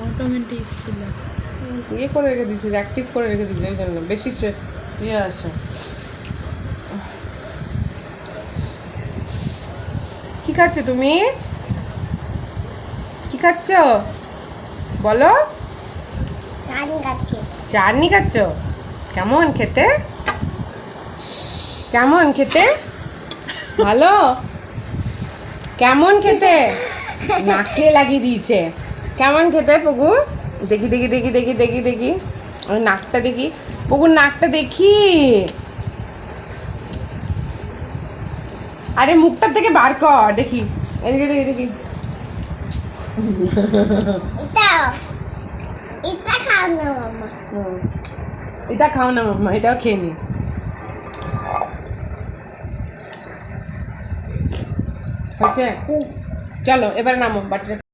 Automatic ছিল, ইয়ে করে রেখে দিয়েছে, অ্যাক্টিভ করে রেখে দিয়েছে, ওই জন্য বেশি ইয়ে আসে। কি খাচ্ছ তুমি? কি খাচ্ছ বলো? চাটনি খাচ্ছ? কেমন খেতে? কেমন খেতে? ভালো? কেমন খেতে? নাকে লাগিয়ে দিয়েছে। কেমন খেতে পগু? দেখি দেখি দেখি দেখি দেখি দেখি আমি নাকটা দেখি, পগুর নাকটা দেখি। আরে মুখটার থেকে বার কর দেখি, এদিকে দেখি দেখি। এটা খাও না মামা। এটা খাও না মাম্মা, এটাও খেয়ে নি। হয়েছে? চলো এবার নামো বাটিটা।